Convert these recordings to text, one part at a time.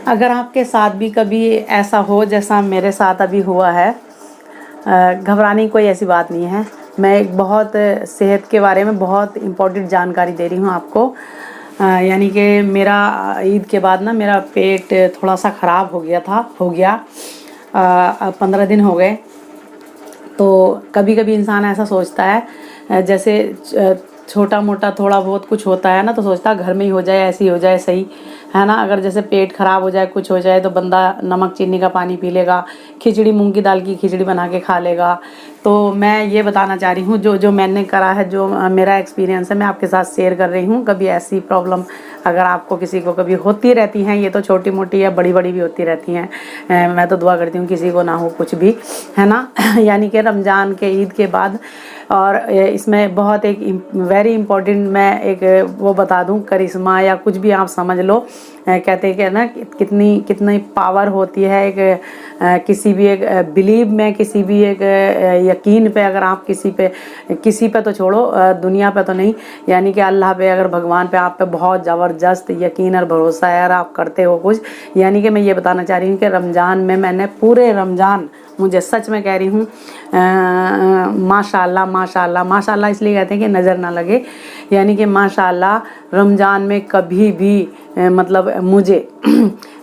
अगर आपके साथ भी कभी ऐसा हो जैसा मेरे साथ अभी हुआ है, घबराने की कोई ऐसी बात नहीं है। मैं एक बहुत सेहत के बारे में बहुत इम्पोर्टेंट जानकारी दे रही हूँ आपको। यानी कि मेरा ईद के बाद ना मेरा पेट थोड़ा सा ख़राब हो गया 15 दिन हो गए। तो कभी कभी इंसान ऐसा सोचता है, जैसे छोटा मोटा थोड़ा बहुत कुछ होता है ना, तो सोचता है घर में ही हो जाए, ऐसे ही हो जाए, सही है ना। अगर जैसे पेट खराब हो जाए, कुछ हो जाए, तो बंदा नमक चीनी का पानी पी लेगा, खिचड़ी मूंग की दाल की खिचड़ी बना के खा लेगा। तो मैं ये बताना चाह रही हूँ जो जो मैंने करा है, जो मेरा एक्सपीरियंस है, मैं आपके साथ शेयर कर रही हूँ। कभी ऐसी प्रॉब्लम अगर आपको किसी को कभी होती रहती हैं, ये तो छोटी मोटी या बड़ी बड़ी भी होती रहती हैं, मैं तो दुआ करती हूँ किसी को ना हो कुछ भी, है ना। यानी कि रमज़ान के ईद के बाद, और इसमें बहुत एक वेरी इम्पोर्टेंट मैं एक वो बता दूं, करिश्मा या कुछ भी आप समझ लो। कहते हैं कि ना कितनी कितनी पावर होती है एक किसी भी एक बिलीव में, किसी भी एक यकीन पे। अगर आप किसी पे तो छोड़ो, दुनिया पे तो नहीं, यानी कि अल्लाह पे, अगर भगवान पे आप पे बहुत ज़बरदस्त यकीन और भरोसा है और आप करते हो कुछ। यानी कि मैं ये बताना चाह रही हूँ कि रमज़ान में मैंने पूरे रमज़ान, मुझे सच में कह रही हूँ, माशाल्लाह माशाल्लाह माशाल्लाह इसलिए कहते हैं कि नज़र ना लगे। यानी कि माशाल्लाह रमज़ान में कभी भी मतलब मुझे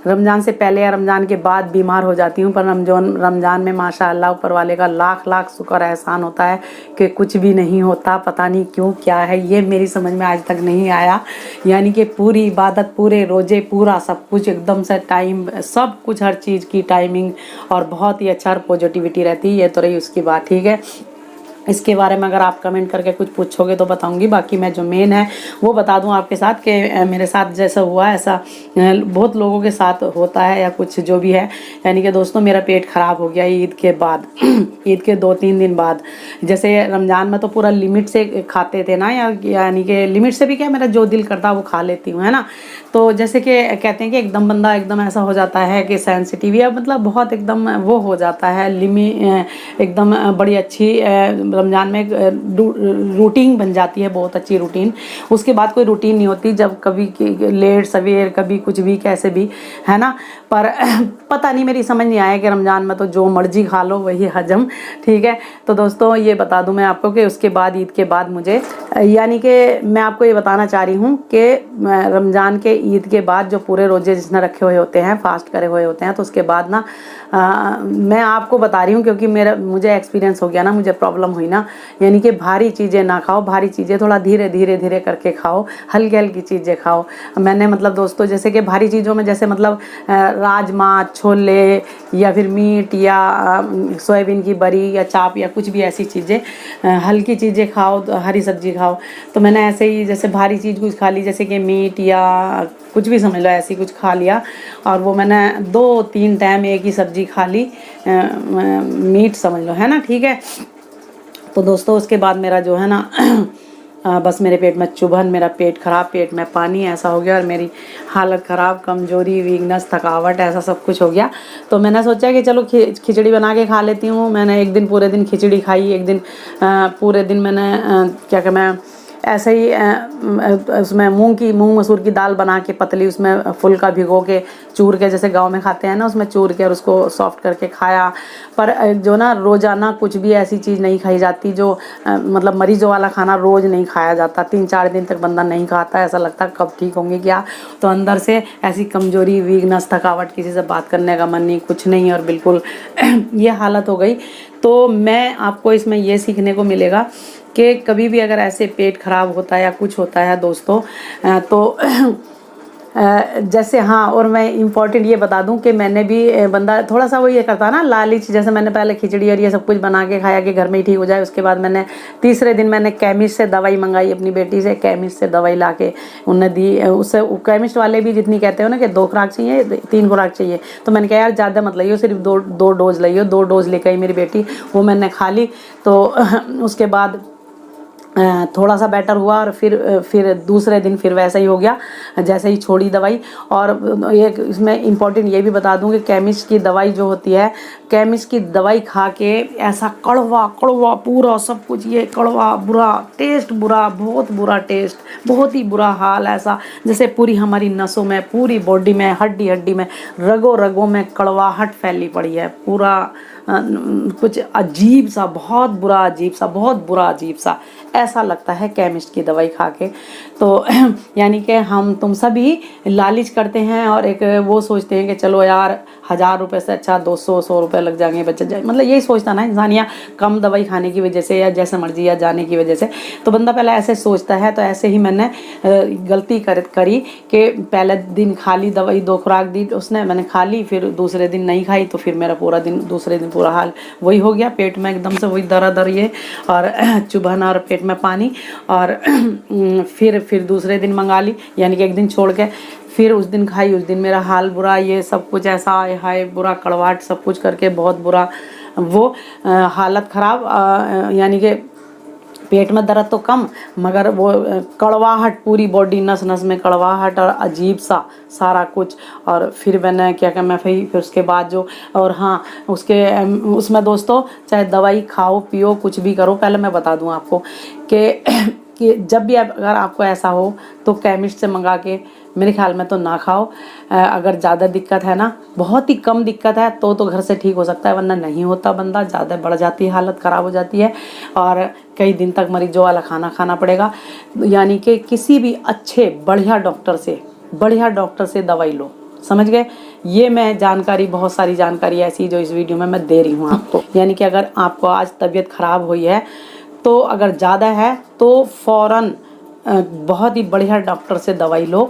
रमज़ान से पहले या रमज़ान के बाद बीमार हो जाती हूँ, पर रमज़ान में माशाल्लाह ऊपर वाले का लाख लाख शुक्र एहसान होता है कि कुछ भी नहीं होता। पता नहीं क्यों, क्या है ये मेरी समझ में आज तक नहीं आया। यानी कि पूरी इबादत, पूरे रोज़े, पूरा सब कुछ एकदम से टाइम, सब कुछ हर चीज़ की टाइमिंग और बहुत ही अच्छा पॉजिटिविटी रहती है। ये तो रही उसकी बात, ठीक है। इसके बारे में अगर आप कमेंट करके कुछ पूछोगे तो बताऊंगी। बाकी मैं जो मेन है वो बता दूं आपके साथ कि मेरे साथ जैसा हुआ ऐसा बहुत लोगों के साथ होता है या कुछ जो भी है। यानी कि दोस्तों मेरा पेट ख़राब हो गया ईद के बाद ईद के 2-3 दिन बाद। जैसे रमज़ान में तो पूरा लिमिट से खाते थे ना, यानी कि लिमिट से भी क्या, मेरा जो दिल करता वो खा लेती हूँ, है ना। तो जैसे कि कहते हैं कि एकदम बंदा एकदम ऐसा हो जाता है कि सेंसिटिव या मतलब बहुत एकदम वो हो जाता है, एकदम बड़ी अच्छी रमज़ान में एक रूटीन बन जाती है, बहुत अच्छी रूटीन। उसके बाद कोई रूटीन नहीं होती, जब कभी लेट सवेर, कभी कुछ भी कैसे भी, है ना। पर पता नहीं, मेरी समझ नहीं आया कि रमज़ान में तो जो मर्जी खा लो वही हजम, ठीक है। तो दोस्तों ये बता दूं मैं आपको कि उसके बाद, ईद के बाद मुझे, यानी कि मैं आपको ये बताना चाह रही हूँ कि रमज़ान के ईद के बाद जो पूरे रोजे जिसने रखे हुए होते हैं, फास्ट करे हुए होते हैं, तो उसके बाद ना मैं आपको बता रही हूँ क्योंकि मुझे एक्सपीरियंस हो गया ना, मुझे प्रॉब्लम हुई ना। यानी कि भारी चीज़ें ना खाओ, भारी चीज़ें थोड़ा धीरे धीरे धीरे करके खाओ, हल्की हल्की चीज़ें खाओ। मैंने मतलब दोस्तों, जैसे कि भारी चीज़ों में जैसे मतलब राजमा, छोले या फिर मीट या सोयाबीन की बड़ी या चाप या कुछ भी ऐसी चीज़ें, हल्की चीज़ें खाओ, हरी सब्जी खाओ। तो मैंने ऐसे ही जैसे भारी चीज़ कुछ खा ली, जैसे कि मीट या कुछ भी समझ लो, ऐसी कुछ खा लिया। और वो मैंने 2-3 टाइम एक ही सब्जी खा ली, मीट समझ लो, है ना, ठीक है। तो दोस्तों उसके बाद मेरा जो है ना बस मेरे पेट में चुभन, मेरा पेट ख़राब, पेट में पानी ऐसा हो गया और मेरी हालत ख़राब, कमज़ोरी, वीकनेस, थकावट, ऐसा सब कुछ हो गया। तो मैंने सोचा कि चलो खिचड़ी बना के खा लेती हूँ। मैंने एक दिन पूरे दिन खिचड़ी खाई, एक दिन पूरे दिन मैंने क्या कहते, मैं ऐसे ही उसमें मूंग मसूर की दाल बना के पतली, उसमें फुल्का भिगो के चूर के, जैसे गांव में खाते हैं ना, उसमें चूर के और उसको सॉफ्ट करके खाया। पर जो ना रोज़ाना कुछ भी ऐसी चीज़ नहीं खाई जाती जो मतलब मरीजों वाला खाना रोज़ नहीं खाया जाता। 3-4 दिन तक बंदा नहीं खाता, ऐसा लगता है कब ठीक होंगे क्या। तो अंदर से ऐसी कमज़ोरी, वीकनेस, थकावट, किसी से बात करने का मन नहीं, कुछ नहीं, और बिल्कुल ये हालत हो गई। तो मैं आपको इसमें ये सीखने को मिलेगा कि कभी भी अगर ऐसे पेट खराब होता है या कुछ होता है दोस्तों, तो जैसे, हाँ, और मैं इम्पॉर्टेंट ये बता दूं कि मैंने भी, बंदा थोड़ा सा वो ये करता है ना, लालच। जैसे मैंने पहले खिचड़ी और ये सब कुछ बना के खाया कि घर में ही ठीक हो जाए। उसके बाद मैंने तीसरे दिन मैंने केमिस्ट से दवाई मंगाई, अपनी बेटी से केमिस्ट से दवाई ला के उन्हें दी। उससे केमिस्ट वाले भी जितनी कहते हो ना कि 2 खुराक चाहिए, 3 खुराक चाहिए, तो मैंने कहा यार ज़्यादा मत लाइयो, सिर्फ 2 डोज लाइयो। 2 डोज लेकर आई मेरी बेटी, वो मैंने खा ली। तो उसके बाद थोड़ा सा बेटर हुआ और फिर दूसरे दिन फिर वैसा ही हो गया जैसे ही छोड़ी दवाई। और एक इसमें इम्पोर्टेंट ये भी बता दूं कि केमिस्ट की दवाई जो होती है, केमिस्ट की दवाई खा के ऐसा कड़वा कड़वा पूरा सब कुछ, ये कड़वा बुरा टेस्ट, बुरा बहुत बुरा टेस्ट, बहुत ही बुरा हाल, ऐसा जैसे पूरी हमारी नसों में, पूरी बॉडी में, हड्डी हड्डी में, रगों रगों में कड़वाहट फैली पड़ी है पूरा। कुछ अजीब सा, बहुत बुरा अजीब सा, बहुत बुरा अजीब सा ऐसा लगता है केमिस्ट की दवाई खा के। तो यानी कि हम तुम सभी लालच करते हैं और एक वो सोचते हैं कि चलो यार 1000 रुपये से अच्छा 200-100 रुपये लग जाएंगे, बच जाए, मतलब यही सोचता ना इंसान, या कम दवाई खाने की वजह से या जैसे मर्जी या जाने की वजह से। तो बंदा पहले ऐसे सोचता है। तो ऐसे ही मैंने गलती करी कि पहले दिन खा ली दवाई, 2 खुराक दी उसने, मैंने खा ली, फिर दूसरे दिन नहीं खाई, तो फिर मेरा पूरा दिन, दूसरे दिन पूरा हाल वही हो गया, पेट में एकदम से वही दर्द ये और चुभन और पेट में पानी। और फिर दूसरे दिन मंगा ली, यानी कि एक दिन छोड़ के फिर उस दिन खाई, उस दिन मेरा हाल बुरा, ये सब कुछ ऐसा आए हाय बुरा, कड़वाहट सब कुछ करके बहुत बुरा वो हालत ख़राब, यानी कि पेट में दर्द तो कम मगर वो कड़वाहट, पूरी बॉडी नस नस में कड़वाहट और अजीब सा सारा कुछ। और फिर मैंने क्या कहा, मैं फिर उसके बाद जो, और हाँ उसमें दोस्तों चाहे दवाई खाओ पियो कुछ भी करो, पहले मैं बता दूं आपको कि जब भी अगर आपको ऐसा हो तो केमिस्ट से मंगा के मेरे ख्याल में तो ना खाओ। अगर ज़्यादा दिक्कत है ना, बहुत ही कम दिक्कत है तो घर से ठीक हो सकता है, वरना नहीं होता, बंदा ज़्यादा बढ़ जाती है, हालत ख़राब हो जाती है और कई दिन तक मरीजों वाला खाना खाना पड़ेगा। यानी कि किसी भी अच्छे बढ़िया डॉक्टर से दवाई लो, समझ गए। ये मैं जानकारी, बहुत सारी जानकारी ऐसी जो इस वीडियो में मैं दे रही हूँ आपको। यानी कि अगर आपको आज तबीयत ख़राब हुई है तो अगर ज़्यादा है तो फ़ौरन बहुत ही बढ़िया डॉक्टर से दवाई लो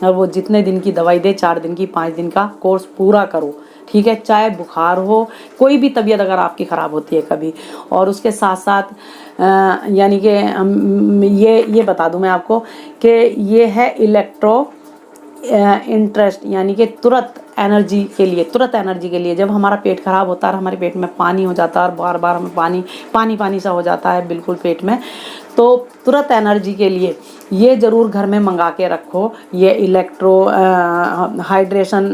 और वो जितने दिन की दवाई दे, 4 दिन की, 5 दिन का कोर्स पूरा करो, ठीक है। चाहे बुखार हो, कोई भी तबीयत अगर आपकी ख़राब होती है कभी। और उसके साथ साथ यानी कि ये बता दूं मैं आपको कि ये है इलेक्ट्रो इंटरेस्ट, यानी कि तुरंत एनर्जी के लिए जब हमारा पेट खराब होता है और हमारे पेट में पानी हो जाता है और बार बार हमें पानी सा हो जाता है बिल्कुल पेट में, तो तुरंत एनर्जी के लिए ये ज़रूर घर में मंगा के रखो। ये इलेक्ट्रो हाइड्रेशन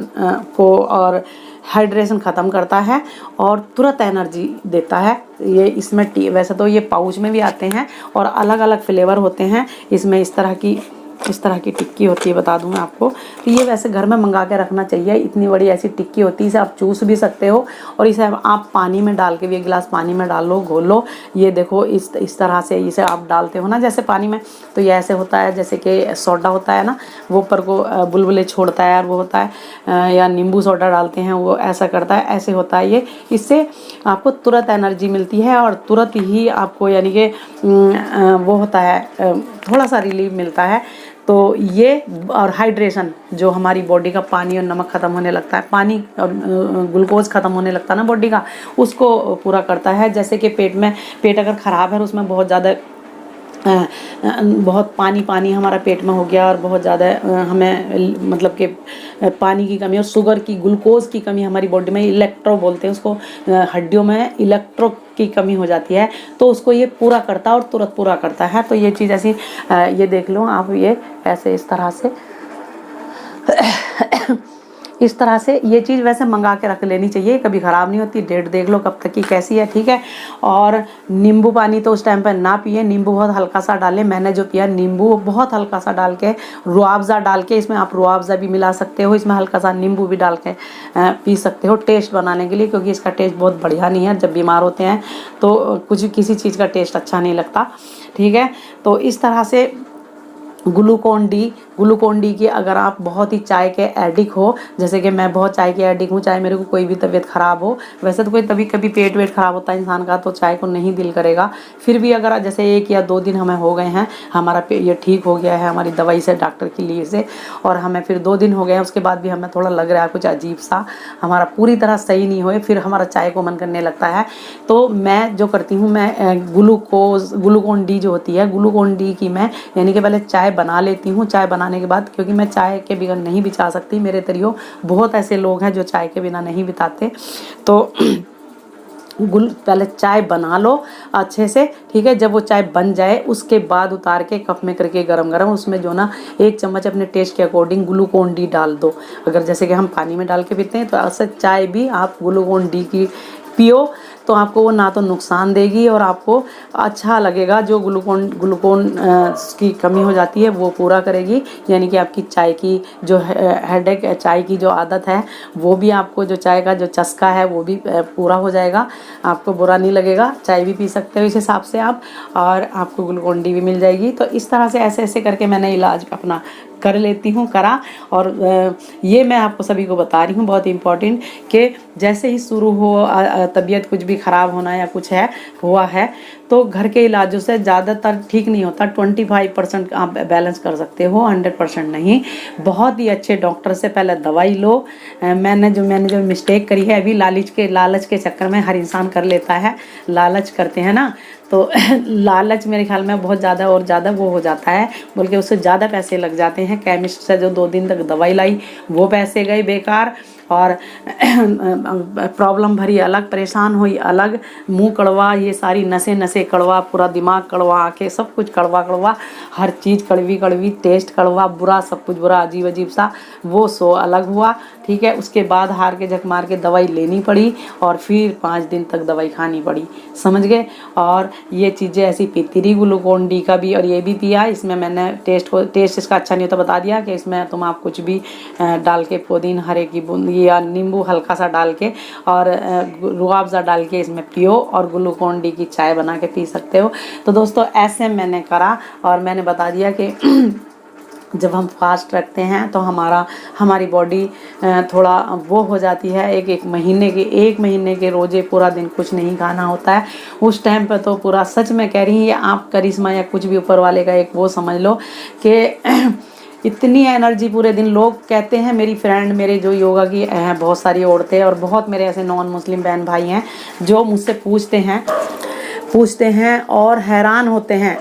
को और हाइड्रेशन ख़त्म करता है और तुरंत एनर्जी देता है। ये इसमें वैसे तो ये पाउच में भी आते हैं और अलग अलग फ्लेवर होते हैं इसमें। इस तरह की टिक्की होती है, बता दूं मैं आपको। तो ये वैसे घर में मंगा के रखना चाहिए, इतनी बड़ी ऐसी टिक्की होती है, इसे आप चूस भी सकते हो और इसे आप पानी में डाल के भी, 1 गिलास पानी में डाल लो, घोल लो। ये देखो इस तरह से इसे आप डालते हो ना जैसे पानी में, तो ये ऐसे होता है जैसे कि सोडा होता है ना, वो ऊपर को बुलबुले छोड़ता है और वो होता है, या नींबू सोडा डालते हैं वो ऐसा करता है, ऐसे होता है ये। इससे आपको तुरंत एनर्जी मिलती है और तुरंत ही आपको यानी कि वो होता है, थोड़ा सा रिलीफ मिलता है। तो ये और हाइड्रेशन, जो हमारी बॉडी का पानी और नमक ख़त्म होने लगता है, पानी और ग्लूकोज ख़त्म होने लगता है ना बॉडी का, उसको पूरा करता है। जैसे कि पेट अगर ख़राब है और उसमें बहुत ज़्यादा बहुत पानी हमारा पेट में हो गया और बहुत ज़्यादा हमें मतलब कि पानी की कमी और शुगर की, ग्लूकोज की कमी हमारी बॉडी में, इलेक्ट्रो बोलते हैं उसको, हड्डियों में इलेक्ट्रो की कमी हो जाती है, तो उसको ये पूरा करता है और तुरंत पूरा करता है। तो ये चीज़ ऐसी, ये देख लो आप, ये ऐसे इस तरह से इस तरह से ये चीज़ वैसे मंगा के रख लेनी चाहिए, कभी ख़राब नहीं होती। डेट देख लो कब तक की कैसी है, ठीक है। और नींबू पानी तो उस टाइम पर ना पिए, नींबू बहुत हल्का सा डालें। मैंने जो पिया नींबू बहुत हल्का सा डाल के, रुआवज़ा डाल के, इसमें आप रुआवज़ा भी मिला सकते हो, इसमें हल्का सा नींबू भी डाल के पी सकते हो टेस्ट बनाने के लिए, क्योंकि इसका टेस्ट बहुत बढ़िया नहीं है। जब बीमार होते हैं तो किसी चीज़ का टेस्ट अच्छा नहीं लगता, ठीक है। तो इस तरह से ग्लूकोन डी की, अगर आप बहुत ही चाय के एडिक्ट हो, जैसे कि मैं बहुत चाय के एडिक्ट हूँ, चाहे मेरे को कोई भी तबीयत ख़राब हो, वैसे तो कोई कभी पेट वेट ख़राब होता है इंसान का तो चाय को नहीं दिल करेगा, फिर भी अगर जैसे 1 या 2 दिन हमें हो गए हैं, हमारा ये ठीक हो गया है हमारी दवाई से, डॉक्टर की लिए से, और हमें फिर 2 दिन हो गए हैं, उसके बाद भी हमें थोड़ा लग रहा है कुछ अजीब सा, हमारा पूरी तरह सही नहीं हुए, फिर हमारा चाय को मन करने लगता है, तो मैं जो करती हूँ, मैं ग्लूकोन डी जो होती है, ग्लूकोन डी की मैं यानी कि पहले चाय बना लेती हूँ। चाय बनाने के बाद, क्योंकि मैं चाय के बिना नहीं बिता सकती, मेरे तरियो बहुत ऐसे लोग हैं जो चाय के बिना नहीं बिताते, तो पहले चाय बना लो अच्छे से, ठीक है। जब वो चाय बन जाए उसके बाद उतार के कप में करके गरम गरम उसमें जो ना 1 चम्मच अपने टेस्ट के अकॉर्डिंग ग्लूकोन डी डाल दो। अगर जैसे कि हम पानी में डाल के पीते हैं तो ऐसे चाय भी आप ग्लूकोन डी की पियो तो आपको वो ना तो नुकसान देगी और आपको अच्छा लगेगा। जो ग्लूकोन की कमी हो जाती है वो पूरा करेगी, यानी कि आपकी चाय की जो हेडेक, चाय की जो आदत है वो भी, आपको जो चाय का जो चस्का है वो भी पूरा हो जाएगा। आपको बुरा नहीं लगेगा, चाय भी पी सकते हो इस हिसाब से आप, और आपको ग्लूकोन डी भी मिल जाएगी। तो इस तरह से ऐसे ऐसे करके मैंने इलाज अपना कर लेती हूँ, करा। और ये मैं आपको सभी को बता रही हूँ बहुत इम्पॉर्टेंट, कि जैसे ही शुरू हो तबीयत कुछ भी ख़राब होना या कुछ है हुआ है तो घर के इलाजों से ज़्यादातर ठीक नहीं होता। 25% आप बैलेंस कर सकते हो, 100% नहीं। बहुत ही अच्छे डॉक्टर से पहले दवाई लो। मैंने जो मिस्टेक करी है अभी, लालच के चक्कर में हर इंसान कर लेता है, लालच करते हैं ना, तो लालच मेरे ख्याल में बहुत ज़्यादा और ज़्यादा वो हो जाता है, बल्कि उससे ज़्यादा पैसे लग जाते हैं। केमिस्ट से जो 2 दिन तक दवाई लाई वो पैसे गए बेकार, और प्रॉब्लम भरी अलग, परेशान हुई अलग, मुंह कड़वा, ये सारी नसें कड़वा, पूरा दिमाग कड़वा, आके सब कुछ कड़वा कड़वा, हर चीज़ कड़वी कड़वी, टेस्ट कड़वा, बुरा, सब कुछ बुरा, अजीब अजीब सा, वो सो अलग हुआ, ठीक है। उसके बाद हार के झक मार के दवाई लेनी पड़ी और फिर 5 दिन तक दवाई खानी पड़ी, समझ गए। और ये चीज़ें ऐसी पीती रही, ग्लूकोन डी का भी और ये भी पिया। इसमें मैंने टेस्ट इसका अच्छा नहीं होता बता दिया कि इसमें तुम आप कुछ भी डाल के, पुदीना, हरे की बूंद या नींबू हल्का सा डाल के और रूह अफ़ज़ा डाल के इसमें पियो और ग्लूकोन डी की चाय बना के पी सकते हो। तो दोस्तों ऐसे मैंने करा और मैंने बता दिया कि जब हम फास्ट रखते हैं तो हमारी बॉडी थोड़ा वो हो जाती है। एक महीने के रोजे पूरा दिन कुछ नहीं खाना होता है। उस टाइम पे तो पूरा, सच में कह रही हूँ, ये आप करिश्मा या कुछ भी ऊपर वाले का एक वो समझ लो कि इतनी एनर्जी पूरे दिन। लोग कहते हैं, मेरी फ्रेंड, मेरे जो योगा की हैं बहुत सारी औरतें और बहुत मेरे ऐसे नॉन मुस्लिम बहन भाई हैं जो मुझसे पूछते हैं और हैरान होते हैं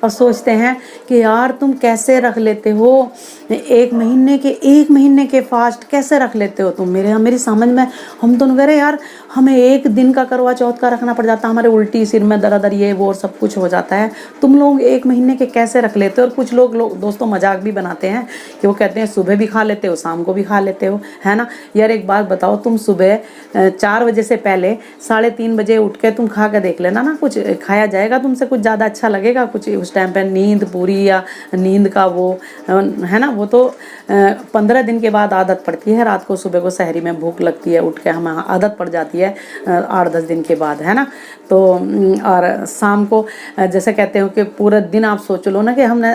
और सोचते हैं कि यार तुम कैसे रख लेते हो 1 महीने के फास्ट कैसे रख लेते हो तुम। मेरी समझ में, हम तो कह रहे यार हमें 1 दिन का करवा चौथ का रखना पड़ जाता, हमारे उल्टी, सिर में दर्द, ये वो सब कुछ हो जाता है। तुम लोग 1 महीने के कैसे रख लेते हो। और कुछ लोग दोस्तों मजाक भी बनाते हैं कि वो कहते हैं सुबह भी खा लेते हो, शाम को भी खा लेते हो, है ना। यार एक बात बताओ, तुम सुबह 4 बजे से पहले 3:30 बजे उठ के तुम खा के देख लेना ना, कुछ खाया जाएगा तुमसे, कुछ ज़्यादा अच्छा लगेगा कुछ उस टाइम पे। नींद पूरी या नींद का वो है ना, वो तो 15 दिन के बाद आदत पड़ती है। रात को सुबह को सहरी में भूख लगती है, उठ के हमें आदत पड़ जाती है 8-10 दिन के बाद, है ना। तो और शाम को जैसे कहते हो कि पूरा दिन आप सोच लो ना कि हमने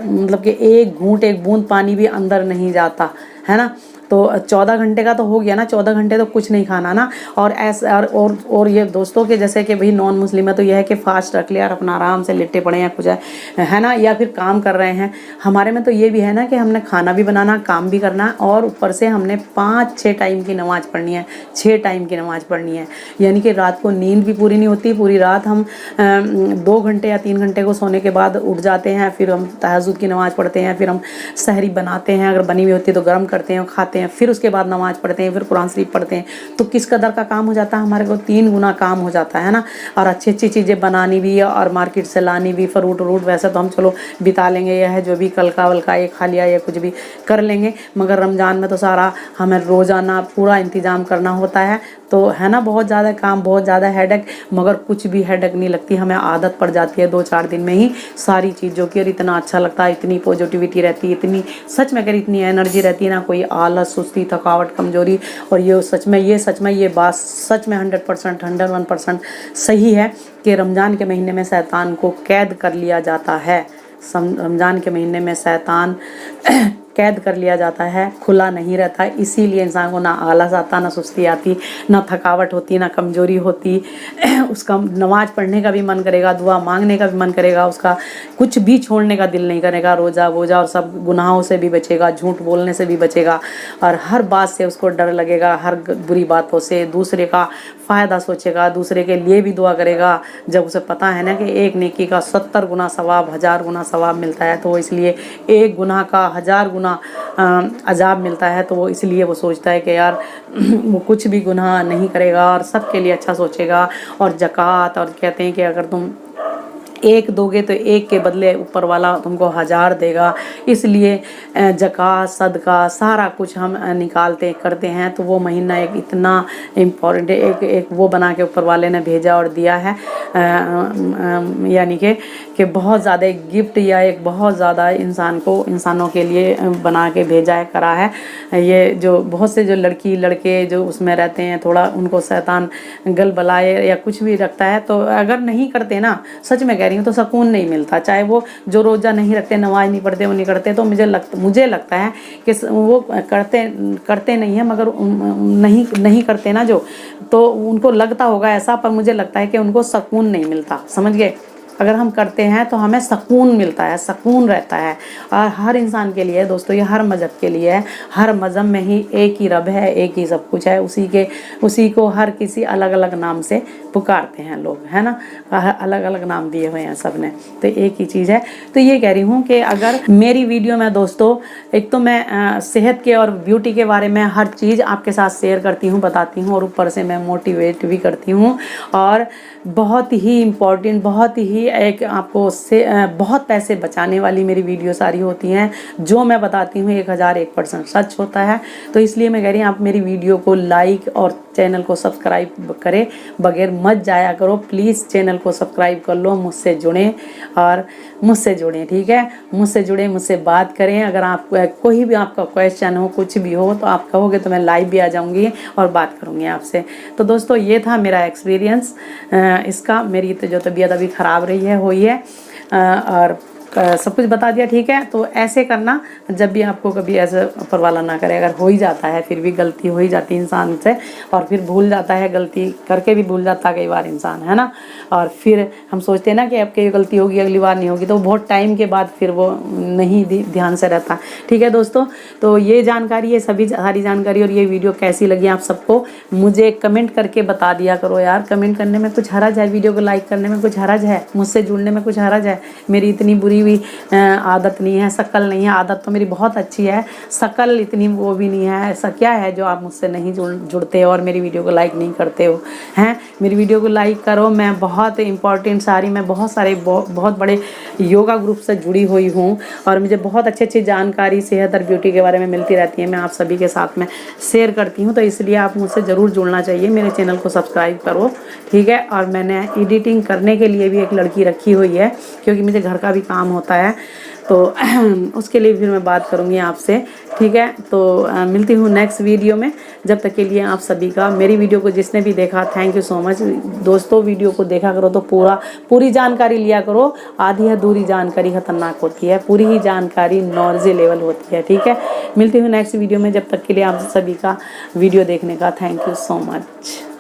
मतलब कि एक बूंद पानी भी अंदर नहीं जाता, है ना। तो 14 घंटे का तो हो गया ना, 14 घंटे तो कुछ नहीं खाना ना। और ऐसा और ये दोस्तों के जैसे कि भाई नॉन मुस्लिम है तो यह है कि फास्ट रख लिया और अपना आराम से लेटे पड़े हैं कुछ है ना, या फिर काम कर रहे हैं। हमारे में तो ये भी है ना कि हमने खाना भी बनाना, काम भी करना, और ऊपर से हमने 5-6 टाइम की नमाज़ पढ़नी है, 6 टाइम की नमाज़ पढ़नी है। यानी कि रात को नींद भी पूरी नहीं होती, पूरी रात हम 2 घंटे या 3 घंटे को सोने के बाद उठ जाते हैं, फिर हम तहज्जुद की नमाज़ पढ़ते हैं, फिर हम सहरी बनाते हैं, अगर बनी हुई होती है तो गर्म करते हैं, खाते हैं, फिर उसके बाद नमाज पढ़ते हैं, फिर कुरान शरीफ पढ़ते हैं। तो किस कदर का काम हो जाता है हमारे को, 3 गुना काम हो जाता है ना। और अच्छी चीज़ें बनानी भी और मार्केट से लानी भी, फ्रूट वैसे तो हम चलो बिता लेंगे, यह है जो भी कलका वलका ये खा लिया या कुछ भी कर लेंगे, मगर रमज़ान में तो सारा हमें रोज़ाना पूरा इंतज़ाम करना होता है। तो है ना, बहुत ज़्यादा काम, बहुत ज़्यादा हेडेक, मगर कुछ भी हेडेक नहीं लगती, हमें आदत पड़ जाती है 2-4 दिन में ही सारी चीज़ों की। और इतना अच्छा लगता है, इतनी पॉजिटिविटी रहती है, इतनी सच में करी, इतनी एनर्जी रहती है ना, कोई आलस, सुस्ती, थकावट, कमजोरी। और ये सच में ये बात सच में 101% सही है कि रमज़ान के महीने में शैतान को कैद कर लिया जाता है। रमज़ान के महीने में शैतान कैद कर लिया जाता है, खुला नहीं रहता। इसीलिए इंसान को ना आलस आता, ना सुस्ती आती, ना थकावट होती, ना कमजोरी होती। उसका नमाज पढ़ने का भी मन करेगा, दुआ मांगने का भी मन करेगा, उसका कुछ भी छोड़ने का दिल नहीं करेगा, रोज़ा वोजा और सब गुनाहों से भी बचेगा, झूठ बोलने से भी बचेगा, और हर बात से उसको डर लगेगा, हर बुरी बातों से, दूसरे का फ़ायदा सोचेगा, दूसरे के लिए भी दुआ करेगा। जब उसे पता है ना कि एक नेकी का 70 गुना सवाब, 1000 गुना सवाब मिलता है, तो वो इसलिए एक गुनाह का 1000 गुना अजाब मिलता है, तो वो इसलिए वो सोचता है कि यार वो कुछ भी गुनाह नहीं करेगा और सबके लिए अच्छा सोचेगा। और ज़कात, और कहते हैं कि अगर तुम एक दोगे तो एक के बदले ऊपर वाला तुमको 1000 देगा। इसलिए ज़कात, सदका सारा कुछ हम निकालते करते हैं। तो वो महीना एक इतना इम्पोर्टेंट है, एक वो बना के ऊपर वाले ने भेजा और दिया है, यानी कि बहुत ज़्यादा एक गिफ्ट या एक बहुत ज़्यादा इंसानों के लिए बना के भेजा है, करा है। ये जो बहुत से जो लड़की लड़के जो उसमें रहते हैं, थोड़ा उनको शैतान गल बलाए या कुछ भी रखता है, तो अगर नहीं करते ना, सच में कह रही हूँ, तो सुकून नहीं मिलता। चाहे वो जो रोज़ा नहीं रखते, नमाज नहीं पढ़ते, वो नहीं करते, तो मुझे लगता है कि वो करते नहीं है, मगर नहीं करते ना जो, तो उनको लगता होगा ऐसा, पर मुझे लगता है कि उनको सुकून नहीं मिलता। समझ गए? अगर हम करते हैं तो हमें सुकून मिलता है, सुकून रहता है। और हर इंसान के लिए दोस्तों, ये हर मज़हब के लिए है। हर मज़हब में ही एक ही रब है, एक ही सब कुछ है, उसी को हर किसी अलग अलग नाम से पुकारते हैं लोग, है ना। अलग अलग नाम दिए हुए हैं सब ने, तो एक ही चीज़ है। तो ये कह रही हूँ कि अगर मेरी वीडियो में दोस्तों, एक तो मैं सेहत के और ब्यूटी के बारे में हर चीज़ आपके साथ शेयर करती हूँ, बताती हूँ, और ऊपर से मैं मोटिवेट भी करती हूँ। और बहुत ही इम्पॉर्टेंट, बहुत ही एक आपको से बहुत पैसे बचाने वाली मेरी वीडियो सारी होती हैं। जो मैं बताती हूँ 1001% सच होता है। तो इसलिए मैं कह रही हूँ, आप मेरी वीडियो को लाइक और चैनल को सब्सक्राइब करें बगैर मत जाया करो। प्लीज़ चैनल को सब्सक्राइब कर लो, मुझसे जुड़ें और मुझसे जुड़ें, ठीक है। मुझसे जुड़ें, मुझसे बात करें। अगर आप कोई भी आपका क्वेश्चन हो, कुछ भी हो, तो आप कहोगे तो मैं लाइव भी आ जाऊँगी और बात करूँगी आपसे। तो दोस्तों, ये था मेरा एक्सपीरियंस इसका। मेरी तो जो तबीयत अभी ख़राब रही है, हुई है, और सब कुछ बता दिया, ठीक है। तो ऐसे करना, जब भी आपको कभी ऐसे ऊपर वाला ना करे। अगर हो ही जाता है, फिर भी गलती हो ही जाती है इंसान से, और फिर भूल जाता है, गलती करके भी भूल जाता है कई बार इंसान, है ना। और फिर हम सोचते हैं ना कि अब ये गलती होगी, अगली बार नहीं होगी, तो बहुत टाइम के बाद फिर वो नहीं ध्यान से रहता, ठीक है दोस्तों। तो ये जानकारी, ये सभी सारी जानकारी और ये वीडियो कैसी लगी आप सबको, मुझे कमेंट करके बता दिया करो यार। कमेंट करने में कुछ हरज है, वीडियो को लाइक करने में कुछ हरज है, मुझसे जुड़ने में कुछ हरज है। मेरी इतनी बुरी भी आदत नहीं है, शक्ल नहीं है। आदत तो मेरी बहुत अच्छी है, शक्ल इतनी वो भी नहीं है। ऐसा क्या है जो आप मुझसे नहीं जुड़ते और मेरी वीडियो को लाइक नहीं करते हो, हैं? मेरी वीडियो को लाइक करो। मैं बहुत इंपॉर्टेंट मैं बहुत सारे बहुत बड़े योगा ग्रुप से जुड़ी हुई हूँ, और मुझे बहुत अच्छी जानकारी सेहत और ब्यूटी के बारे में मिलती रहती है। मैं आप सभी के साथ में शेयर करती हूँ, तो इसलिए आप मुझसे ज़रूर जुड़ना चाहिए। मेरे चैनल को सब्सक्राइब करो, ठीक है। और मैंने एडिटिंग करने के लिए भी एक लड़की रखी हुई है, क्योंकि मुझे घर का भी काम होता है, तो उसके लिए फिर मैं बात करूँगी आपसे, ठीक है। तो मिलती हूँ नेक्स्ट वीडियो में। जब तक के लिए आप सभी का, मेरी वीडियो को जिसने भी देखा, थैंक यू सो मच दोस्तों। वीडियो को देखा करो तो पूरी जानकारी लिया करो। आधी अधूरी जानकारी खतरनाक होती है, पूरी ही जानकारी नॉलेजेबल होती है, ठीक है। मिलती हूँ नेक्स्ट वीडियो में। जब तक के लिए आप सभी का वीडियो देखने का थैंक यू सो मच।